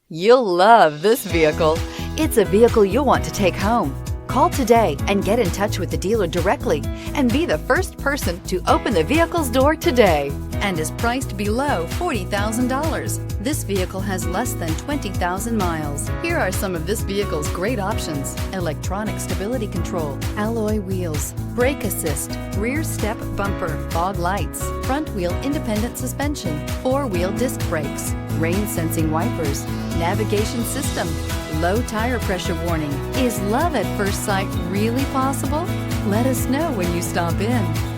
You'll love this vehicle. It's a vehicle you'll want to take home. Call today and get in touch with the dealer directly and be the first person to open the vehicle's door today, and is priced below $40,000. This vehicle has less than 20,000 miles. Here are some of this vehicle's great options: electronic stability control, alloy wheels, brake assist, rear step bumper, fog lights, front wheel independent suspension, four-wheel disc brakes, rain sensing wipers, navigation system, low tire pressure warning. Is love at first sight really possible? Let us know when you stop in.